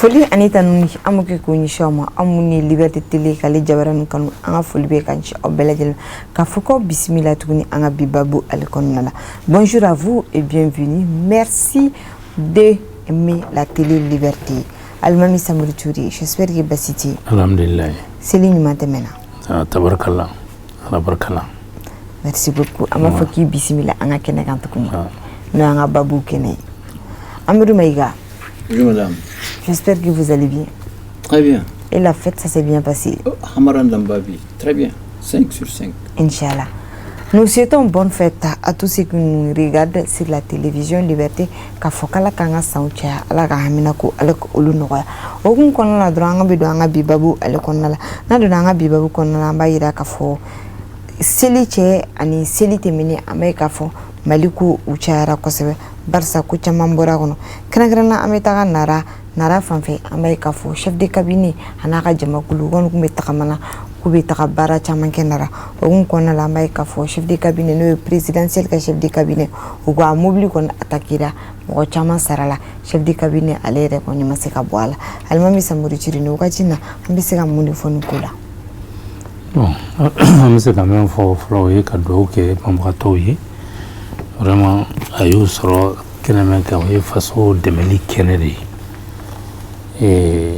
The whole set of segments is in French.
Foli Anita Nuni, Amuki Kunishama, Amuni Liberté Télé, Kali Jabaran Kanu, Anga Folibe Kanchi, Obeladel, Kafoko, Bismillah Tuni, Anga Bibabu Alkonala. Bonjour à vous et bienvenue. Merci d'aimer la télé Liberté. Almami Samorituri, j'espère que Bassiti. Alhamdulillah. Céline Mantemena. Tabarakallah. Tabarakallah. Merci beaucoup. Ama Foki Bismillah, Anga Kenekantukuni. No Anga Babu Kene. Amadou Maïga. Bonjour madame. J'espère que vous allez bien. Très bien. Et la fête, ça s'est bien passé. Hamaran Dambabi. Très bien. 5 sur 5. Inch'Allah. Nous souhaitons bonne fête à tous ceux qui nous regardent sur la télévision Liberté. Kafokala Kanga Saucha, Alaga Haminako, Alek Ulunoya. Ogun Konala Dranga Bidanga Bibabu, Alekonala. Nadanga Bibabu Konala Baira Kafo. Seliche, Ani Selite Mini, Amerikafo, Maliku Uchara Kosebe, Barsa Kucha Mamboragono. Kanagrana Ametaga Nara Fanfe, Amerikafo, chef de cabinet, Anaka Jamakulu, Gometakamana. Kubitaka bara chamankenara ogun kona la maika fo chef de cabinet no présidentiel ka chef de cabinet ugo amobli kon atakira mo chama sarala chef de cabinet alere ko nyima seka boala almami samuri chirini ukachina ambiseka muni fonu kula Bon, c'est quand même fort floyer cadeau que pambratoyi vraiment ayu soro kename ka wi faso demeli keneri et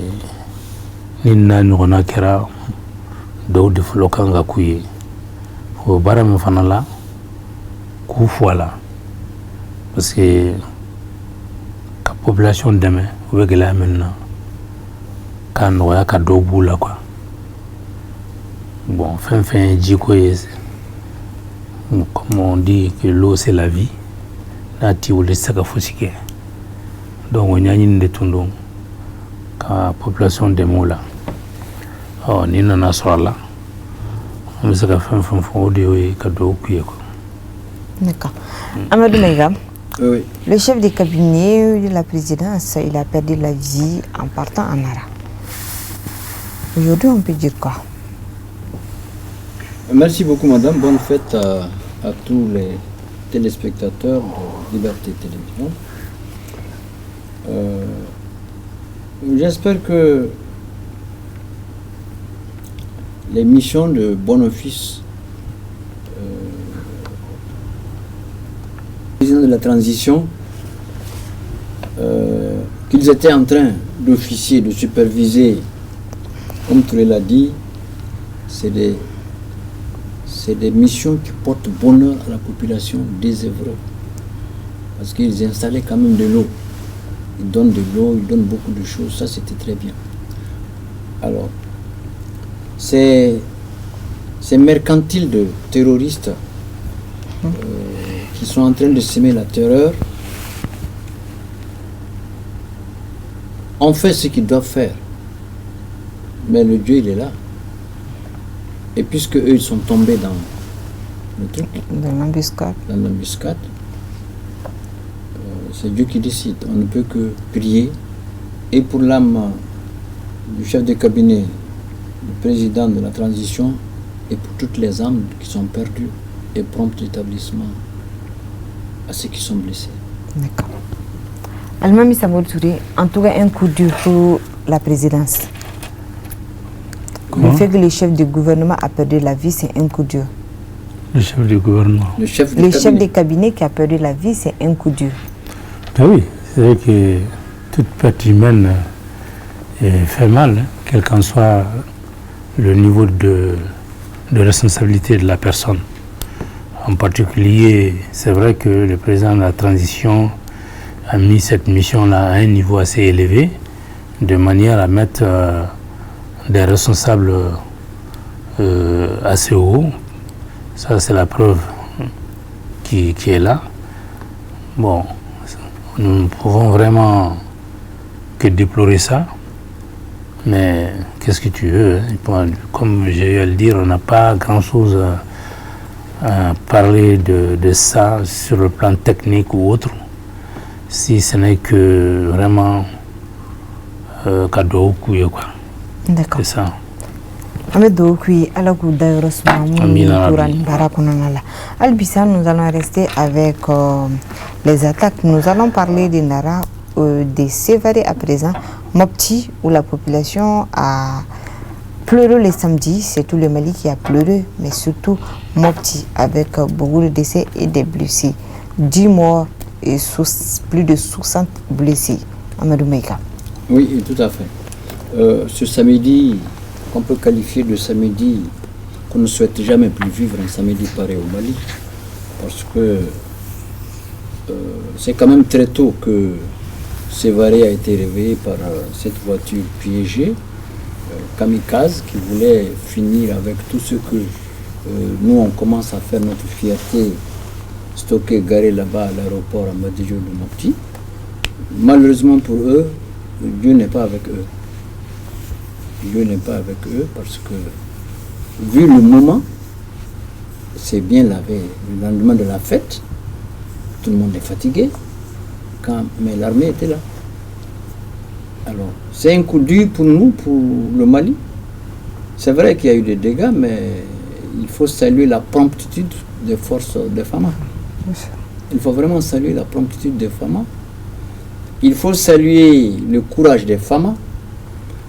ninna ngona kera do de flokanga kuye ko bara me fanala ku foala parce que la population demain ou que la maintenant quand on a ka do bula quoi bon fin jiko yes comme on dit que l'eau c'est la vie nati ou le saka fosike donc on y a une de tundong ka population demain là oh ni nana sola on se ka fin audio et cadeau kueko. D'accord. Amadou Maïga. Oui. Le chef de cabinet de la présidence, il a perdu la vie en partant en Ara. Aujourd'hui, on peut dire quoi? Merci beaucoup madame, bonne fête à tous les téléspectateurs de Liberté Télévision. J'espère que les missions de bon office président de la transition qu'ils étaient en train d'officier, de superviser, comme tu l'as dit, c'est des missions qui portent bonheur à la population désœuvrée parce qu'ils installaient quand même de l'eau, ils donnent de l'eau, ils donnent beaucoup de choses, ça c'était très bien. Alors ces mercantiles de terroristes qui sont en train de semer la terreur ont fait ce qu'ils doivent faire. Mais le Dieu, il est là. Et puisque eux, ils sont tombés dans le truc, dans l'embuscade, c'est Dieu qui décide. On ne peut que prier. Et pour l'âme du chef de cabinet, le président de la transition, et pour toutes les âmes qui sont perdues, et prompt établissement à ceux qui sont blessés. D'accord. Almami Samour Touré, en tout cas un coup dur pour la présidence. Le fait que le chef du gouvernement a perdu la vie, c'est un coup dur. Le chef du gouvernement. Le chef de cabinet qui a perdu la vie, c'est un coup dur. Ben oui, c'est vrai que toute perte humaine fait mal, hein, quel qu'en soit le niveau de responsabilité de la personne. En particulier, c'est vrai que le président de la transition a mis cette mission-là à un niveau assez élevé, de manière à mettre des responsables assez hauts. Ça, c'est la preuve qui est là. Bon, nous ne pouvons vraiment que déplorer ça. Mais qu'est-ce que tu veux, hein? Comme j'ai eu à le dire, on n'a pas grand-chose à parler de ça sur le plan technique ou autre, si ce n'est que vraiment cadeau ou quoi. D'accord. C'est ça. Nous allons rester avec les attaques. Nous allons parler des Nara, des Sévarés à présent. Mopti, où la population a pleuré les samedis, c'est tout le Mali qui a pleuré, mais surtout Mopti, avec beaucoup de décès et des blessés. 10 morts et plus de 60 blessés. Amadou Meïka. Oui, tout à fait. Ce samedi, qu'on peut qualifier de samedi qu'on ne souhaite jamais plus vivre, un samedi pareil au Mali, parce que c'est quand même très tôt que Sévaré a été réveillé par cette voiture piégée, kamikaze, qui voulait finir avec tout ce que nous on commence à faire notre fierté, stocké, garé là-bas à l'aéroport à Madijo de Mopti. Malheureusement pour eux, Dieu n'est pas avec eux. Dieu n'est pas avec eux parce que, vu le moment, c'est bien la veille, le lendemain de la fête, tout le monde est fatigué, mais l'armée était là. Alors, c'est un coup dur pour nous, pour le Mali. C'est vrai qu'il y a eu des dégâts, mais il faut saluer la promptitude des forces des FAMA. Il faut vraiment saluer la promptitude des FAMA. Il faut saluer le courage des FAMA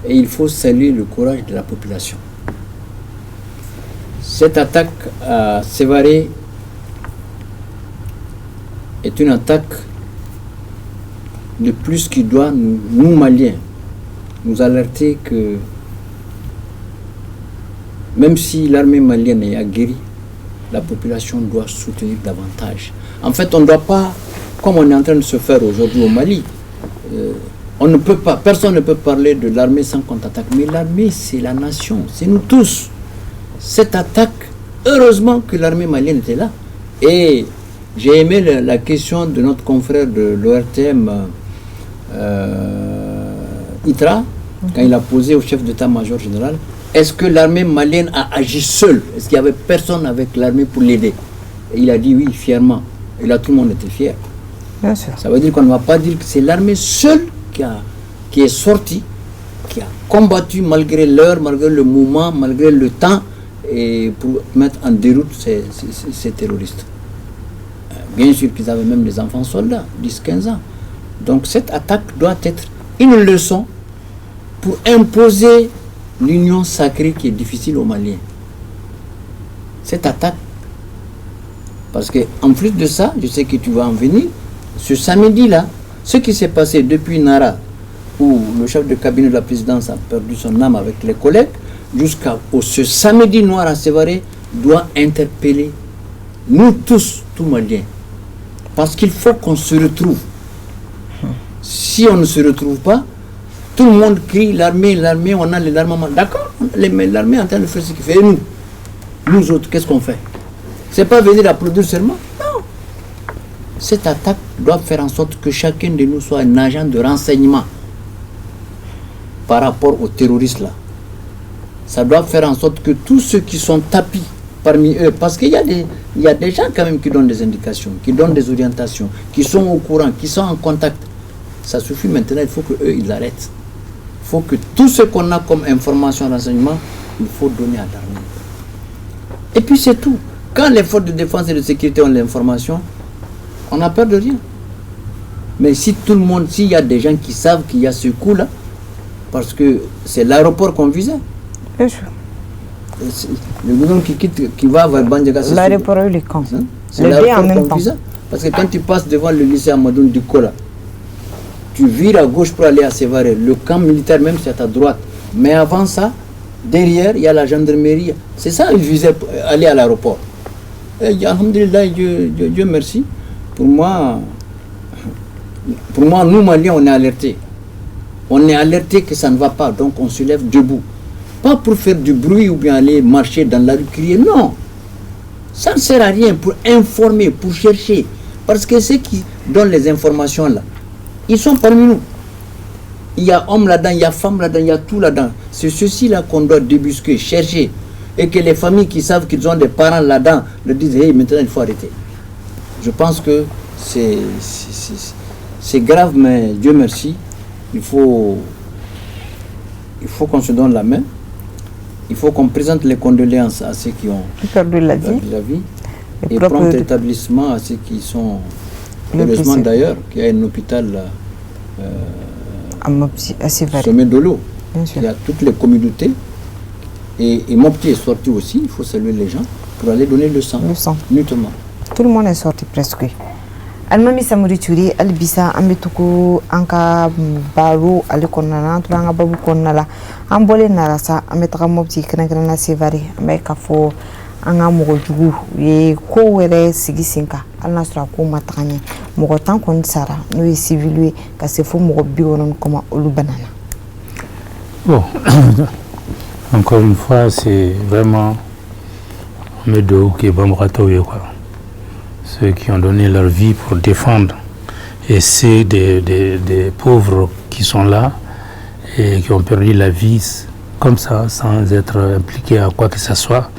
et il faut saluer le courage de la population. Cette attaque à Sévaré est une attaque de plus qui doit, nous Maliens, nous alerter que même si l'armée malienne est aguerrie, la population doit soutenir davantage. En fait, on ne doit pas, comme on est en train de se faire aujourd'hui au Mali, on ne peut pas, personne ne peut parler de l'armée sans contre-attaque. Mais l'armée, c'est la nation, c'est nous tous. Cette attaque, heureusement que l'armée malienne était là. Et j'ai aimé la question de notre confrère de l'ORTM, ITRA, quand il a posé au chef d'état-major général, est-ce que l'armée malienne a agi seule? Est-ce qu'il n'y avait personne avec l'armée pour l'aider? Et il a dit oui, fièrement. Et là, tout le monde était fier. Bien sûr. Ça veut dire qu'on ne va pas dire que c'est l'armée seule qui est sortie, qui a combattu malgré l'heure, malgré le moment, malgré le temps, et pour mettre en déroute ces terroristes. Bien sûr qu'ils avaient même des enfants soldats, 10-15 ans. Donc cette attaque doit être une leçon pour imposer l'union sacrée qui est difficile aux Maliens. Cette attaque, parce qu'en plus de ça, je sais que tu vas en venir, ce samedi-là, ce qui s'est passé depuis Nara, où le chef de cabinet de la présidence a perdu son âme avec les collègues, jusqu'à ce samedi noir à Sévaré, doit interpeller nous tous, tout Maliens. Parce qu'il faut qu'on se retrouve. Si on ne se retrouve pas, tout le monde crie l'armée, on a l'armement. D'accord, l'armée est en train de faire ce qu'il fait. Et nous autres, qu'est-ce qu'on fait? C'est pas venir applaudir seulement. Non. Cette attaque doit faire en sorte que chacun de nous soit un agent de renseignement par rapport aux terroristes là. Ça doit faire en sorte que tous ceux qui sont tapis parmi eux, parce qu'il y a des gens quand même qui donnent des indications, qui donnent des orientations, qui sont au courant, qui sont en contact. Ça suffit maintenant, il faut qu'eux, ils arrêtent. Il faut que tout ce qu'on a comme information, renseignement, il faut donner à l'armée. Et puis c'est tout. Quand les forces de défense et de sécurité ont l'information, on n'a peur de rien. Mais si tout le monde, s'il y a des gens qui savent qu'il y a ce coup-là, parce que c'est l'aéroport qu'on visait. Bien sûr. Le gouvernement qui va vers Bandjaga, c'est l'aéroport est le camp. C'est l'aéroport qu'on visait. Parce que quand tu passes devant le lycée Amadoun Dikola, tu vires à gauche pour aller à Sévaré. Le camp militaire même, c'est à ta droite. Mais avant ça, derrière, il y a la gendarmerie. C'est ça, ils visaient aller à l'aéroport. Et alhamdulillah, Dieu merci. Pour moi, nous Maliens, on est alertés. On est alertés que ça ne va pas, donc on se lève debout. Pas pour faire du bruit ou bien aller marcher dans la rue, crier, non. Ça ne sert à rien pour informer, pour chercher. Parce que ceux qui donnent les informations là, ils sont parmi nous. Il y a hommes là-dedans, il y a femmes là-dedans, il y a tout là-dedans. C'est ceci-là qu'on doit débusquer, chercher. Et que les familles qui savent qu'ils ont des parents là-dedans leur disent, hey, maintenant il faut arrêter. Je pense que c'est grave, mais Dieu merci. Il faut qu'on se donne la main. Il faut qu'on présente les condoléances à ceux qui ont perdu la vie. Et prompt rétablissement à ceux qui sont... Heureusement d'ailleurs qu'il y a un hôpital à Mopti, à Sévaré. Sommet de l'eau. Bien sûr. Il y a toutes les communautés. Et Mopti est sorti aussi, il faut saluer les gens, pour aller donner le sang. Le sang. Mutuellement. Tout le monde est sorti presque. Almami Samori Turi, Albisa, Ambituku, Anka, Baro, Alikonana, Tranga Babu Konala, Ambole Narasa, Ametra Mopti, Krangrana Sévaré, Amekafo, Anga Mogojugu, Ye Kowere Sigisinka, Alnasra Koma Trani, Mogotan Konsara, nous est civilé, car c'est faux Mogobion comme Olubanana. Bon, encore une fois, c'est vraiment Medo qui est Bambratoye, quoi. Ceux qui ont donné leur vie pour défendre, et c'est des pauvres qui sont là et qui ont perdu la vie comme ça, sans être impliqués à quoi que ce soit.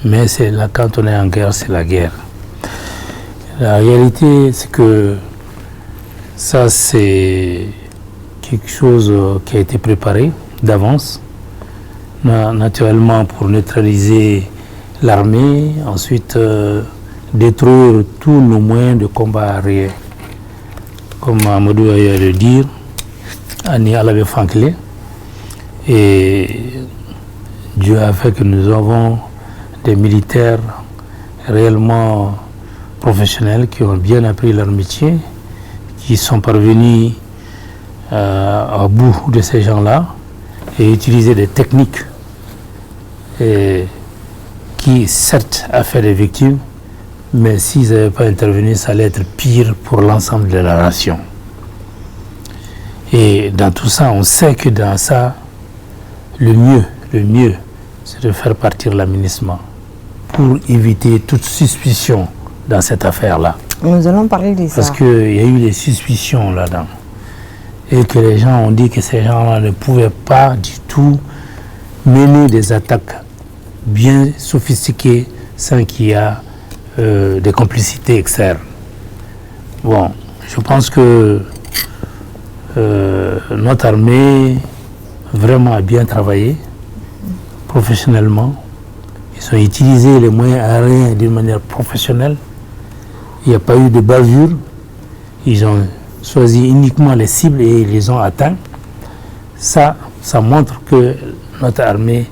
Mais c'est là, quand on est en guerre, c'est la guerre. La réalité, c'est que ça, c'est quelque chose qui a été préparé d'avance, naturellement pour neutraliser l'armée, ensuite détruire tous nos moyens de combat arrière. Comme Amadou a eu à le dire, Annie Alabe Fankle, et Dieu a fait que nous avons des militaires réellement professionnels qui ont bien appris leur métier, qui sont parvenus à bout de ces gens-là et utiliser des techniques qui certes a fait des victimes, mais s'ils n'avaient pas intervenu, ça allait être pire pour l'ensemble de la nation. Et dans tout ça, on sait que dans ça, le mieux, c'est de faire partir l'aménagement pour éviter toute suspicion dans cette affaire-là. Nous allons parler de ça. Parce qu'il y a eu des suspicions là-dedans. Et que les gens ont dit que ces gens-là ne pouvaient pas du tout mener des attaques bien sophistiquées sans qu'il y ait des complicités externes. Bon, je pense que notre armée vraiment a bien travaillé professionnellement. Ils ont utilisé les moyens aériens d'une manière professionnelle. Il n'y a pas eu de bavure. Ils ont choisi uniquement les cibles et ils les ont atteints. Ça montre que notre armée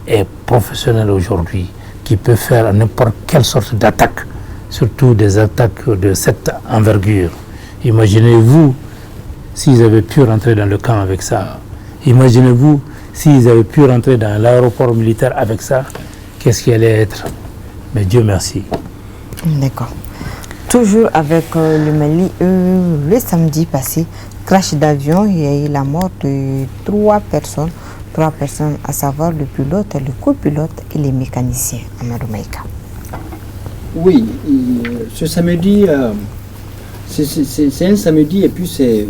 est professionnelle aujourd'hui, qui peut faire n'importe quelle sorte d'attaque, surtout des attaques de cette envergure. Imaginez-vous s'ils avaient pu rentrer dans le camp avec ça. Imaginez-vous s'ils avaient pu rentrer dans l'aéroport militaire avec ça, qu'est-ce qui allait être? Mais Dieu merci. D'accord. Toujours avec le Mali, le samedi passé, crash d'avion, il y a eu la mort de trois personnes, à savoir le pilote, le copilote et les mécaniciens à Maromaïka. Oui, ce samedi, c'est un samedi et puis c'est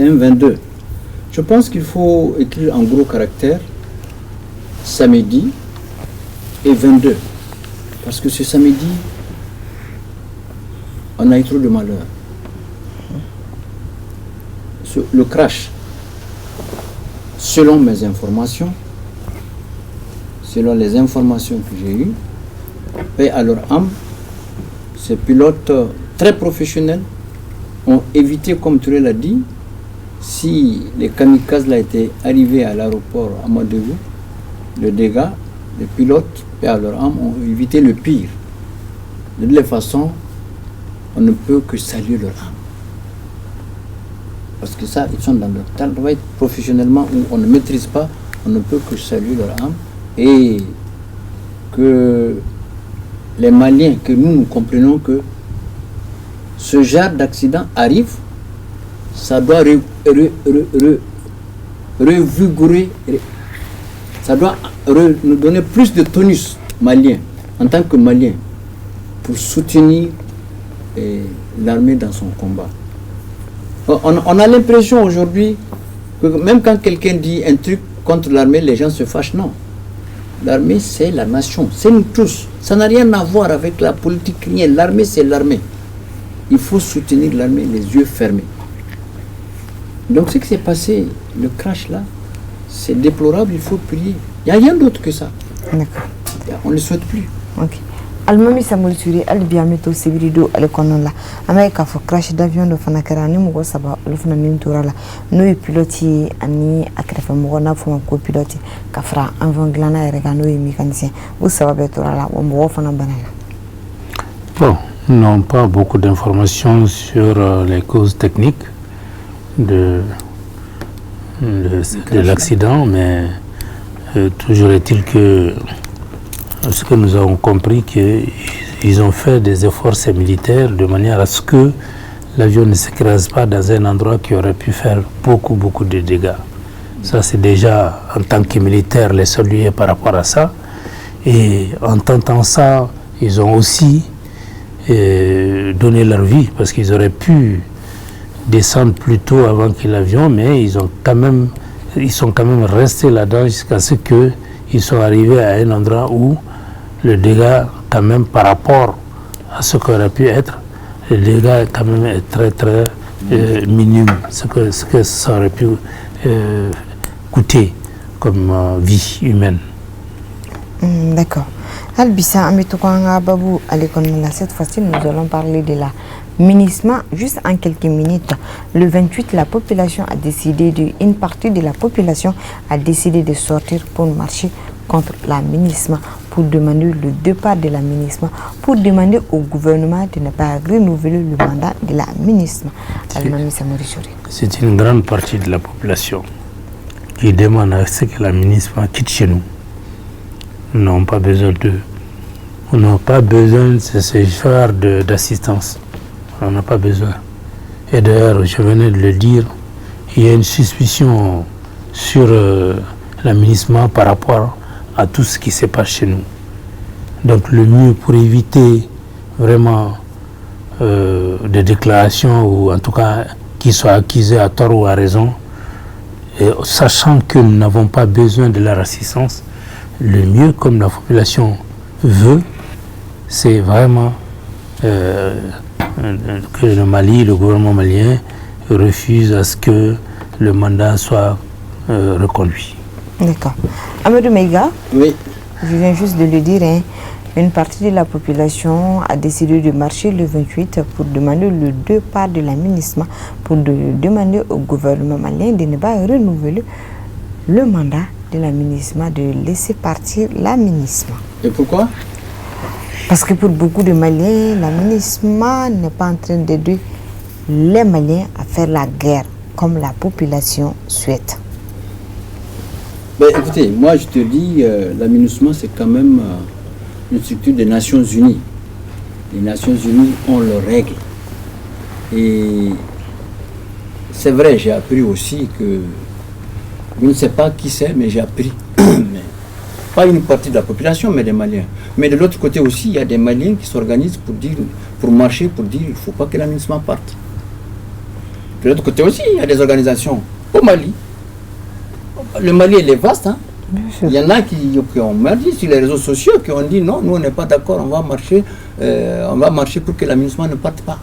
un 22. Je pense qu'il faut écrire en gros caractère samedi et 22. Parce que ce samedi, on a eu trop de malheur. Le crash, selon mes informations, selon les informations que j'ai eues, paix à leur âme, ces pilotes très professionnels ont évité, comme tu l'as dit, si les kamikazes là étaient arrivés à l'aéroport à Madéou, le dégât, les pilotes, paix à leur âme, ont évité le pire. De toutes les façons, on ne peut que saluer leur âme. Parce que ça, ils sont dans leur travail professionnellement où on ne maîtrise pas, on ne peut que saluer leur âme. Et que les Maliens, que nous comprenons que ce genre d'accident arrive, ça doit revigorer, ça doit nous donner plus de tonus malien, en tant que Malien, pour soutenir l'armée dans son combat. On a l'impression aujourd'hui que même quand quelqu'un dit un truc contre l'armée, les gens se fâchent. Non. L'armée, c'est la nation, c'est nous tous. Ça n'a rien à voir avec la politique, rien. L'armée, c'est l'armée. Il faut soutenir l'armée, les yeux fermés. Donc ce qui s'est passé, le crash là, c'est déplorable, il faut prier. Il n'y a rien d'autre que ça. D'accord. On ne le souhaite plus. Ok. Almami Samuel Suri, Albiamito Sibirido, Alekonola, America for crash d'avion de Fanakarani, Mugosaba, Lufnamin Turala, nous pilotis, Annie, Akrefamona, pour un copilote, Kafra, Anvanglana et Regano et mécanicien. Vous savez, Turala, on me offre un banana. Bon, nous n'avons pas beaucoup d'informations sur les causes techniques de l'accident, mais toujours est-il que ce que nous avons compris, qu'ils ont fait des efforts militaires de manière à ce que l'avion ne s'écrase pas dans un endroit qui aurait pu faire beaucoup de dégâts. Ça, c'est déjà, en tant que militaire, les saluer par rapport à ça. Et en tentant ça, ils ont aussi donné leur vie, parce qu'ils auraient pu descendre plus tôt avant que l'avion, mais ils sont quand même restés là-dedans jusqu'à ce qu'ils soient arrivés à un endroit où le dégât, quand même, par rapport à ce qu'aurait pu être, le dégât quand même est très minime, ce que ça aurait pu coûter comme vie humaine. D'accord. Albissa, Babou, cette fois-ci, nous allons parler de la MINISMA. Juste en quelques minutes, le 28, la population a décidé une partie de la population a décidé de sortir pour marcher contre la MINISMA, pour demander le départ de la MINISMA, pour demander au gouvernement de ne pas renouveler le mandat de la MINISMA. C'est une grande partie de la population qui demande à ce que la MINISMA quitte chez nous. Nous n'avons pas besoin d'eux. On n'a pas besoin de ce genre d'assistance. On n'a pas besoin. Et d'ailleurs, je venais de le dire, il y a une suspicion sur la MINISMA par rapport à tout ce qui se passe chez nous. Donc le mieux pour éviter vraiment des déclarations, ou en tout cas qu'ils soient accusés à tort ou à raison, et sachant que nous n'avons pas besoin de leur assistance, le mieux, comme la population veut, c'est vraiment que le Mali, le gouvernement malien, refuse à ce que le mandat soit reconduit. D'accord. Amadou Meiga, oui. Je viens juste de le dire, une partie de la population a décidé de marcher le 28 pour demander le départ de la MINISMA, pour demander au gouvernement malien de ne pas renouveler le mandat de la MINISMA, de laisser partir la MINISMA. Et pourquoi? Parce que pour beaucoup de Maliens, la MINISMA n'est pas en train d'aider les Maliens à faire la guerre comme la population souhaite. Ben, écoutez, moi je te dis, la MINUSMA c'est quand même une structure des Nations Unies. Les Nations Unies ont leurs règles. Et c'est vrai, j'ai appris aussi que, je ne sais pas qui c'est, mais j'ai appris, mais pas une partie de la population, mais des Maliens. Mais de l'autre côté aussi, il y a des Maliens qui s'organisent pour marcher, pour dire qu'il ne faut pas que la MINUSMA parte. De l'autre côté aussi, il y a des organisations au Mali. Le Mali, il est vaste. Hein? Il y en a qui ont marché sur les réseaux sociaux, qui ont dit non, nous on n'est pas d'accord, on va marcher pour que la MINUSMA ne parte pas.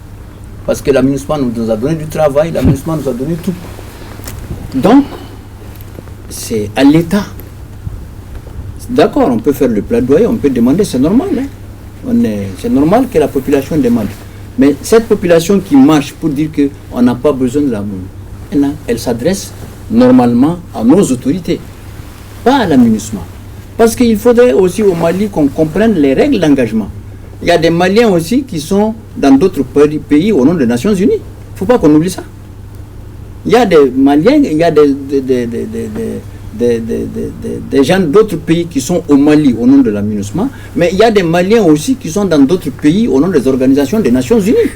Parce que la MINUSMA nous a donné du travail, la MINUSMA nous a donné tout. Donc, c'est à l'État. D'accord, on peut faire le plaidoyer, on peut demander, c'est normal. Hein? C'est normal que la population demande. Mais cette population qui marche pour dire qu'on n'a pas besoin de la MINUSMA, elle s'adresse normalement à nos autorités, pas à la MINUSMA. Parce qu'il faudrait aussi au Mali qu'on comprenne les règles d'engagement. Il y a des Maliens aussi qui sont dans d'autres pays au nom des Nations Unies. Il ne faut pas qu'on oublie ça. Il y a des Maliens, il y a des gens d'autres pays qui sont au Mali au nom de la MINUSMA, mais il y a des Maliens aussi qui sont dans d'autres pays au nom des organisations des Nations Unies.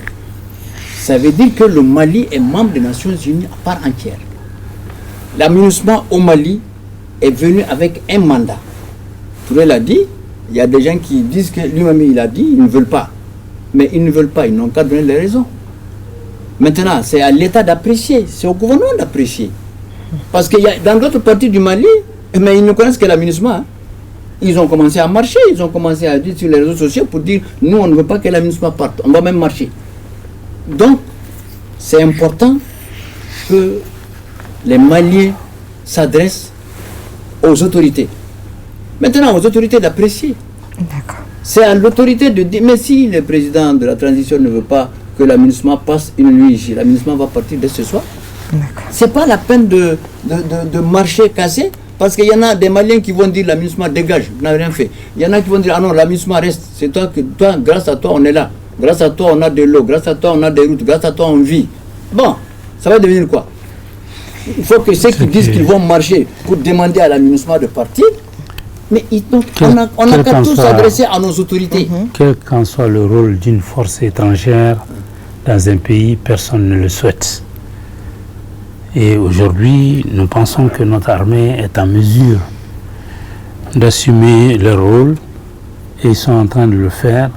Ça veut dire que le Mali est membre des Nations Unies à part entière. La MINUSMA au Mali est venue avec un mandat. Touré l'a dit, il y a des gens qui disent que lui-même il a dit, ils ne veulent pas. Mais ils ne veulent pas, ils n'ont qu'à donner les raisons. Maintenant, c'est à l'État d'apprécier, c'est au gouvernement d'apprécier. Parce qu'il y a dans d'autres parties du Mali, mais ils ne connaissent que la MINUSMA. Hein. Ils ont commencé à marcher, ils ont commencé à dire sur les réseaux sociaux pour dire nous on ne veut pas que la MINUSMA parte, on va même marcher. Donc, c'est important que les Maliens s'adressent aux autorités. Maintenant, aux autorités d'apprécier. D'accord. C'est à l'autorité de dire, mais si le président de la transition ne veut pas que la MINUSMA passe une nuit ici, la MINUSMA va partir dès ce soir. C'est pas la peine de marcher cassé, parce qu'il y en a des Maliens qui vont dire la MINUSMA dégage, n'a rien fait. Il y en a qui vont dire ah non, la MINUSMA reste, c'est toi, grâce à toi on est là, grâce à toi on a de l'eau, grâce à toi on a des routes, grâce à toi on vit. Bon, ça va devenir quoi? Il faut que ceux qui disent qu'ils vont marcher pour demander à la MINUSMA de partir, mais on n'a qu'à tous s'adresser à nos autorités. Quel qu'en soit le rôle d'une force étrangère dans un pays, personne ne le souhaite. Et aujourd'hui, nous pensons que notre armée est en mesure d'assumer leur rôle et ils sont en train de le faire.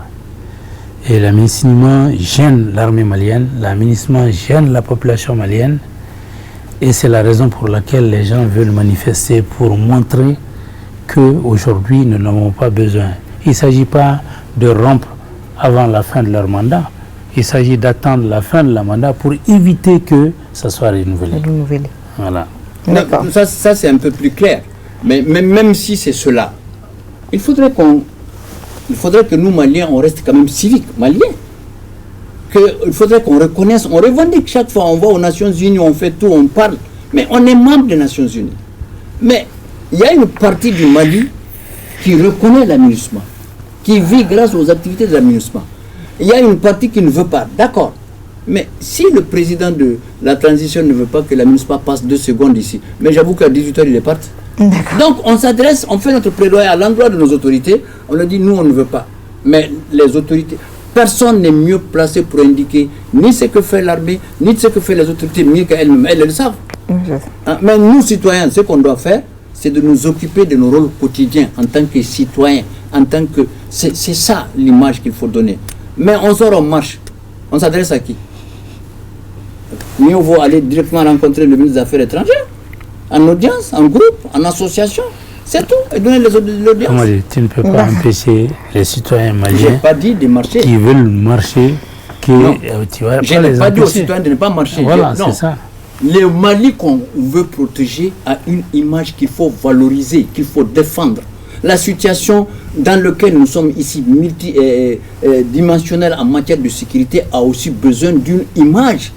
Et la MINUSMA gêne l'armée malienne, la MINUSMA gêne la population malienne et c'est la raison pour laquelle les gens veulent manifester pour montrer qu'aujourd'hui nous n'en avons pas besoin. Il ne s'agit pas de rompre avant la fin de leur mandat. Il s'agit d'attendre la fin de la mandat pour éviter que ça soit renouvelé. Voilà. Non, ça c'est un peu plus clair. Mais même si c'est cela, il faudrait que nous Maliens, on reste quand même civiques, Maliens. Il faudrait qu'on reconnaisse, on revendique chaque fois, on va aux Nations Unies, on fait tout, on parle. Mais on est membre des Nations Unies. Mais il y a une partie du Mali qui reconnaît la MINUSMA, qui vit grâce aux activités de la MINUSMA. Il y a une partie qui ne veut pas, d'accord. Mais si le président de la transition ne veut pas que la MINUSMA passe 2 secondes ici, mais j'avoue qu'à 18h il est parti. Donc on s'adresse, on fait notre plaidoyer à l'endroit de nos autorités, on leur dit nous on ne veut pas. Mais les autorités, personne n'est mieux placé pour indiquer ni ce que fait l'armée, ni ce que fait les autorités, mieux qu'elles-mêmes, elles le savent. Mais nous citoyens, ce qu'on doit faire, c'est de nous occuper de nos rôles quotidiens en tant que citoyens, en tant que... C'est ça l'image qu'il faut donner. Mais on sort en marche. On s'adresse à qui? Mieux vaut aller directement rencontrer le ministre des Affaires étrangères, en audience, en groupe, en association. C'est tout. Et donner l'audience. Tu ne peux pas empêcher les citoyens maliens. Je n'ai pas dit de marcher. Qui veulent marcher. Je n'ai pas dit aux citoyens de ne pas marcher. Voilà, c'est ça. Le Mali qu'on veut protéger a une image qu'il faut valoriser, qu'il faut défendre. La situation dans laquelle nous sommes ici, multidimensionnelle en matière de sécurité, a aussi besoin d'une image.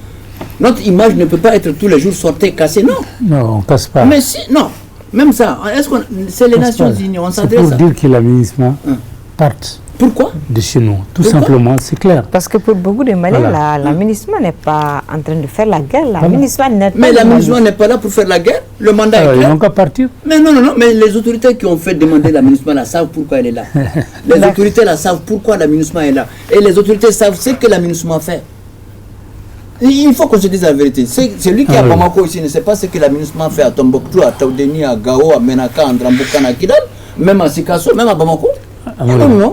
Notre image ne peut pas être tous les jours sortie, cassée, non. Non, on ne casse pas. Mais si, non. Même ça, c'est les Nations Unies, on s'adresse à... C'est pour dire que la MINUSMA parte. Pourquoi? De chez nous, tout simplement, c'est clair. Parce que pour beaucoup de Maliens, la MINUSMA n'est pas en train de faire la guerre. La MINUSMA n'est pas... Mais la MINUSMA n'est pas là pour faire la guerre. Le mandat est clair. Ils n'ont qu'à partir. Mais non, mais les autorités qui ont fait demander la MINUSMA la savent pourquoi elle est là. Les autorités la savent pourquoi la MINUSMA est là. Et les autorités savent ce que la MINUSMA fait. Il faut qu'on se dise la vérité. C'est lui qui est à Bamako ici ne sait pas ce que la MINUSMA fait à Tombouctou, à Taoudeni, à Gao, à Menaka, à Ndramboukana, à Kidal, même à Sikasso, même à Bamako.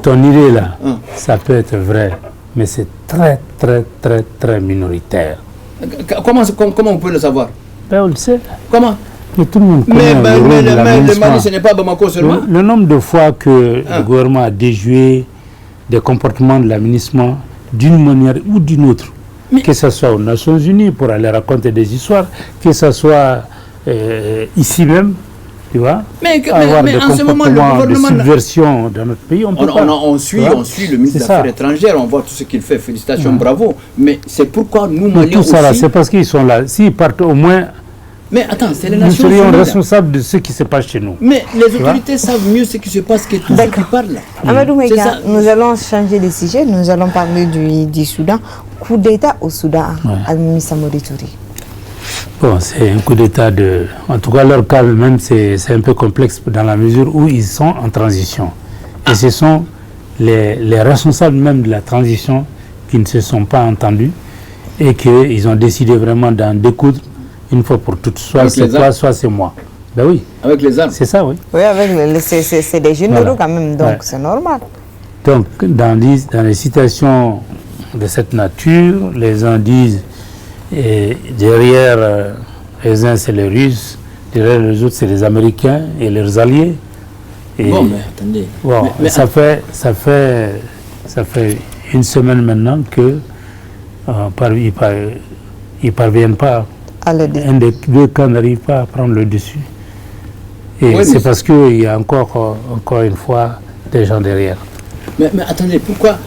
Ton idée là, ça peut être vrai, mais c'est très, très, très, très minoritaire. Comment on peut le savoir? On le sait. Comment? Mais tout le monde connaît le Mali, ce n'est pas Bamako seulement. Le nombre de fois que le gouvernement a déjoué des comportements de la MINUSMA d'une manière ou d'une autre, que ce soit aux Nations Unies pour aller raconter des histoires, que ce soit ici même, tu vois, avoir des comportements de subversion dans notre pays, on suit le ministre des Affaires étrangères, on voit tout ce qu'il fait, félicitations, bravo. Mais c'est pourquoi nous, Maliens aussi... C'est parce qu'ils sont là. S'ils partent au moins... Mais attends, c'est les Nous Nations Unies. serions responsables de ce qui se passe chez nous. Mais les autorités savent mieux ce qui se passe que tous ceux qui parlent là. Amadou Maïga, nous allons changer de sujet, nous allons parler du Soudan. Coup d'État au Soudan, Almimi Samori Touré. Bon, c'est un coup d'État de... En tout cas, leur cas même, c'est un peu complexe dans la mesure où ils sont en transition. Et ce sont les responsables même de la transition qui ne se sont pas entendus et qu'ils ont décidé vraiment d'en découdre une fois pour toutes. Soit c'est toi, soit c'est moi. Ben oui. Avec les armes. C'est ça, oui. Oui, c'est des généraux quand même, donc c'est normal. Donc, dans les situations de cette nature, les gens disent... Et derrière les uns, c'est les Russes, derrière les autres, c'est les Américains et leurs alliés. Et bon, mais attendez. Bon, mais ça fait une semaine maintenant que ils parviennent pas. Un des deux camps n'arrive pas à prendre le dessus. Et c'est parce qu'il y a encore une fois des gens derrière. Mais attendez, pourquoi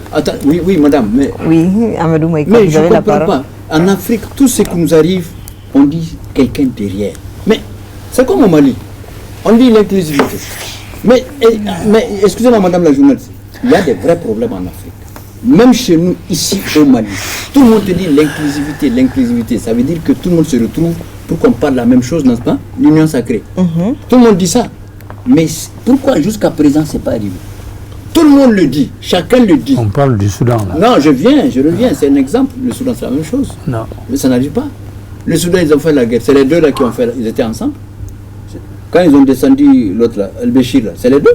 oui, madame. Oui, Amadou Maïga, mais vous je avez ne la comprends parole. pas. En Afrique, tout ce qui nous arrive, on dit quelqu'un derrière. Mais c'est comme au Mali. On dit l'inclusivité. Mais excusez-moi, madame la journaliste, il y a des vrais problèmes en Afrique. Même chez nous, ici au Mali, tout le monde te dit l'inclusivité, l'inclusivité. Ça veut dire que tout le monde se retrouve pour qu'on parle la même chose, n'est-ce pas? L'union sacrée. Tout le monde dit ça. Mais pourquoi jusqu'à présent, ce n'est pas arrivé? Tout le monde le dit, chacun le dit. On parle du Soudan là. Non, je reviens, c'est un exemple. Le Soudan, c'est la même chose. Non. Mais ça n'arrive pas. Le Soudan, ils ont fait la guerre. C'est les deux là qui ont fait. Ils étaient ensemble. Quand ils ont descendu l'autre là, El-Béchir là, c'est les deux.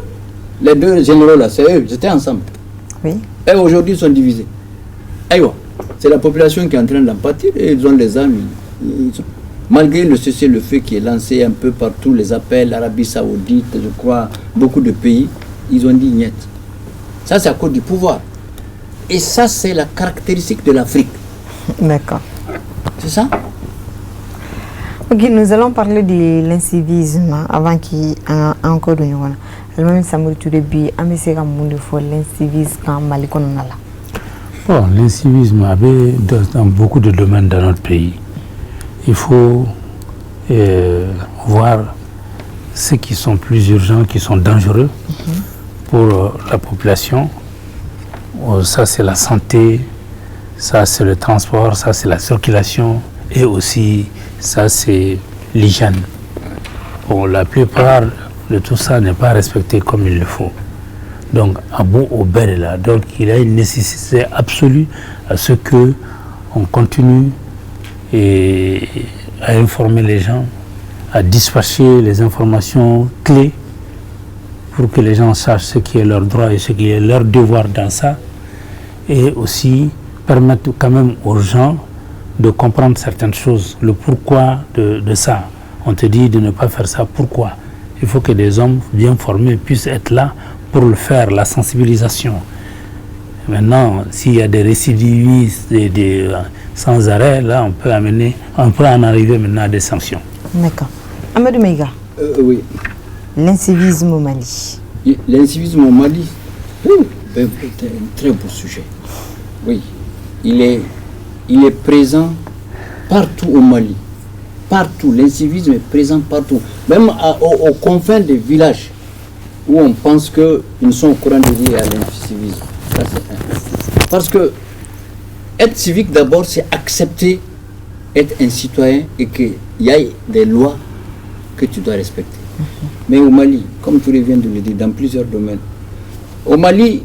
Les deux généraux là, c'est eux, ils étaient ensemble. Oui. Et aujourd'hui, ils sont divisés. Aïwa, c'est la population qui est en train d'en pâtir et ils ont les armes. Malgré le cessez-le-feu qui est lancé un peu partout, les appels, l'Arabie Saoudite, je crois, beaucoup de pays, ils ont dit niet. Ça, c'est à cause du pouvoir. Et ça, c'est la caractéristique de l'Afrique. D'accord. C'est ça? Ok, nous allons parler de l'incivisme avant qu'il y ait encore de nouveau. Même Samuel Tourebi, Amesega Moundou, l'incivisme quand Malikonala. Bon, l'incivisme avait dans beaucoup de domaines dans notre pays. Il faut voir ceux qui sont plus urgents, qui sont dangereux pour la population. Ça, c'est la santé, ça, c'est le transport, ça, c'est la circulation et aussi, ça, c'est l'hygiène. Bon, la plupart de tout ça n'est pas respecté comme il le faut. Donc, à bout au bel là. Donc, il y a une nécessité absolue à ce que on continue à informer les gens, à dispatcher les informations clés pour que les gens sachent ce qui est leur droit et ce qui est leur devoir dans ça, et aussi permettre quand même aux gens de comprendre certaines choses, le pourquoi de ça. On te dit de ne pas faire ça, pourquoi? Il faut que des hommes bien formés puissent être là pour le faire, la sensibilisation. Maintenant, s'il y a des récidivistes sans arrêt, là, on peut en arriver maintenant à des sanctions. D'accord. Amadou Maïga. Oui. L'incivisme au Mali. L'incivisme au Mali, c'est un très beau sujet. Oui. Il est présent partout au Mali. Partout. L'incivisme est présent partout. Même aux confins des villages où on pense qu'ils sont au courant de dire à l'incivisme. Parce que être civique d'abord, c'est accepter être un citoyen et qu'il y a des lois que tu dois respecter. Mais au Mali, comme tu viens de le dire, dans plusieurs domaines, au Mali,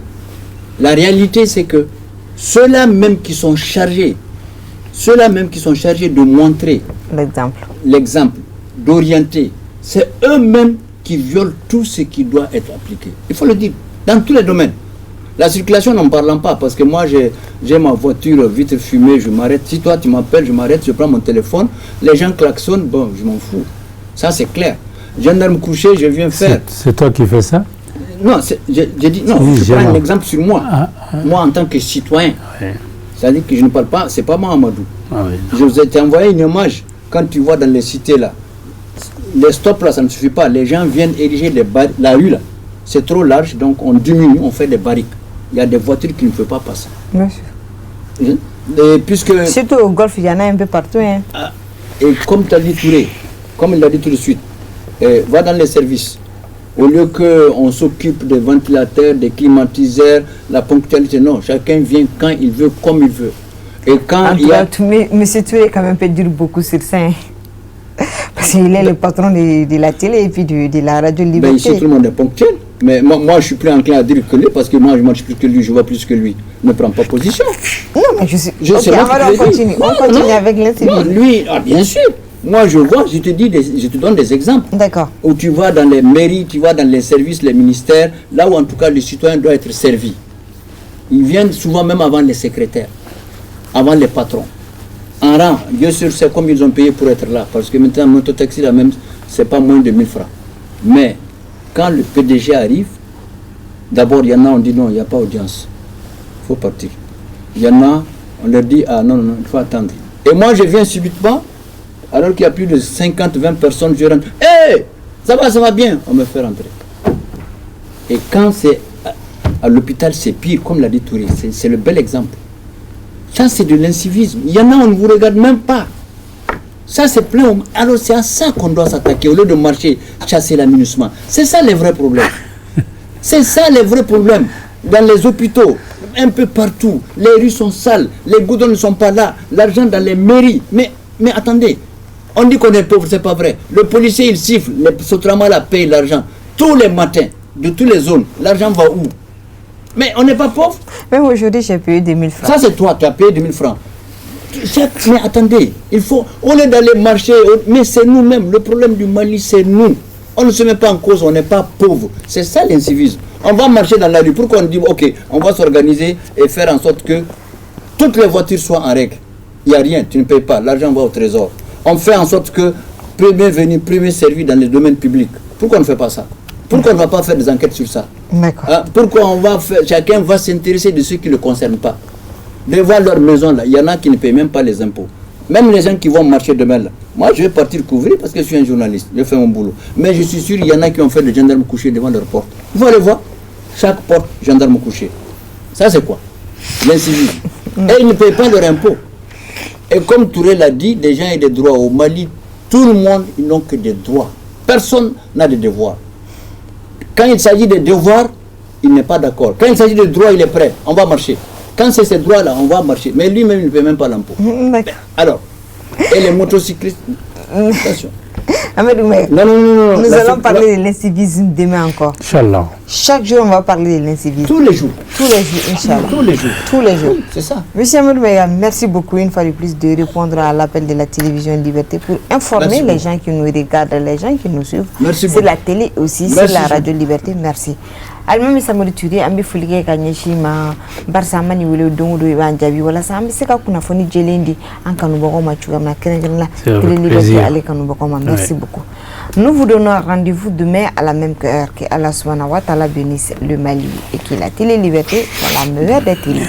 la réalité c'est que ceux-là même qui sont chargés de montrer l'exemple, d'orienter, c'est eux-mêmes qui violent tout ce qui doit être appliqué. Il faut le dire, dans tous les domaines. La circulation, n'en parlons pas, parce que moi, j'ai ma voiture vitre fumée, je m'arrête. Si toi, tu m'appelles, je m'arrête, je prends mon téléphone. Les gens klaxonnent, bon, je m'en fous. Ça, c'est clair. Gendarme couché, je viens faire. C'est toi qui fais ça? Non, j'ai dit, non, oui, je prends un exemple sur moi. Moi, en tant que citoyen, c'est-à-dire que je ne parle pas, c'est pas moi, Amadou. Je vous ai envoyé une image, quand tu vois dans les cités, là, les stops, là, ça ne suffit pas. Les gens viennent ériger la rue, là. C'est trop large, donc on diminue, on fait des barriques. Il y a des voitures qui ne peuvent pas passer. Merci. Et puisque, surtout au golf, il y en a un peu partout. Hein. Et comme tu as dit Touré, comme il l'a dit tout de suite, va dans les services. Au lieu qu'on s'occupe des ventilateurs, des climatiseurs, la ponctualité, non. Chacun vient quand il veut, comme il veut. Et quand il y a... Monsieur Touré quand même peut dire beaucoup sur ça. Hein. Parce qu'il est le patron de la télé et puis de la radio Liberté. Ben ici, tout le monde est ponctuel. Mais moi, je suis plus enclin à dire que lui, parce que moi, je ne marche plus que lui, je vois plus que lui. Ne prends pas position. Non, mais je suis... Okay, on continue avec l'incivisme. Lui, bien sûr. Moi, je vois, je te donne des exemples. D'accord. Où tu vas dans les mairies, tu vas dans les services, les ministères, là où en tout cas le citoyen doit être servi. Ils viennent souvent même avant les secrétaires, avant les patrons. En rang, bien sûr, c'est comme ils ont payé pour être là. Parce que maintenant, mototaxi, là même, c'est pas moins de 1000 francs. Mais quand le PDG arrive, d'abord, il y en a, on dit non, il n'y a pas audience. Il faut partir. Il y en a, on leur dit, ah non, il faut attendre. Et moi, je viens subitement, alors qu'il y a plus de 50-20 personnes, je rentre. Hé, ça va bien, on me fait rentrer. Et quand c'est À l'hôpital, c'est pire, comme l'a dit Touré. C'est le bel exemple. Ça, c'est de l'incivisme. Il y en a, on ne vous regarde même pas. Ça, c'est plein. Alors, c'est à ça qu'on doit s'attaquer, au lieu de marcher, chasser l'aménagement. C'est ça les vrais problèmes. C'est ça les vrais problèmes. Dans les hôpitaux, un peu partout, les rues sont sales, les goudrons ne sont pas là, l'argent dans les mairies. Mais attendez, on dit qu'on est pauvre, c'est pas vrai. Le policier, il siffle, le Sotrama paye l'argent. Tous les matins, de toutes les zones, l'argent va où? Mais on n'est pas pauvre. Même aujourd'hui, j'ai payé 2000 francs. Ça, c'est toi, tu as payé 2000 francs. Mais attendez, il faut, on est dans les marchés, mais c'est nous-mêmes. Le problème du Mali, c'est nous. On ne se met pas en cause, on n'est pas pauvre. C'est ça l'incivisme. On va marcher dans la rue. Pourquoi on dit, ok, on va s'organiser et faire en sorte que toutes les voitures soient en règle. Il n'y a rien, tu ne payes pas, l'argent va au trésor. On fait en sorte que premier venu, premier servi dans les domaines publics. Pourquoi on ne fait pas ça? Pourquoi on ne va pas faire des enquêtes sur ça? D'accord. Pourquoi on va faire, chacun va s'intéresser de ceux qui ne le concernent pas? Devant leur maison, là, il y en a qui ne payent même pas les impôts. Même les gens qui vont marcher demain, là. Moi, je vais partir couvrir parce que je suis un journaliste. Je fais mon boulot. Mais je suis sûr qu'il y en a qui ont fait des gendarmes couchés devant leur porte. Il faut aller voir. Chaque porte, gendarme couché. Ça, c'est quoi? L'incivisme. Et ils ne payent pas leurs impôts. Et comme Touré l'a dit, des gens ont des droits. Au Mali, tout le monde, ils n'ont que des droits. Personne n'a de devoirs. Quand il s'agit de devoirs, il n'est pas d'accord. Quand il s'agit de droits, il est prêt. On va marcher. Quand c'est ces droits-là, on va marcher. Mais lui-même, il ne paie même pas l'impôt. Alors, et les motocyclistes, attention. Amadou, mais non. Nous allons parler de l'incivisme demain encore. Inch'Allah. Chaque jour, on va parler de l'incivisme. Tous les jours. Tous les jours, Inch'Allah. Tous les jours. Tous les jours. C'est ça. Monsieur Amadou Mega, merci beaucoup une fois de plus de répondre à l'appel de la télévision Liberté pour informer les gens qui nous regardent, les gens qui nous suivent. Merci C'est la télé aussi, c'est la radio Liberté. Merci. Almami Samadou Touré, ambi fulike kanyeshima barsa mani wele dongo banjabi wala sa ambi seka kuna foni jelendi ankanu boko machuga na kenela télé Liberté ale kanu boko ma. Merci beaucoup. Nous vous donnons rendez-vous demain à la même heure. Que Allah subhanahu wa ta'ala bénisse le Mali et que la télé Liberté soit la meilleure des télés.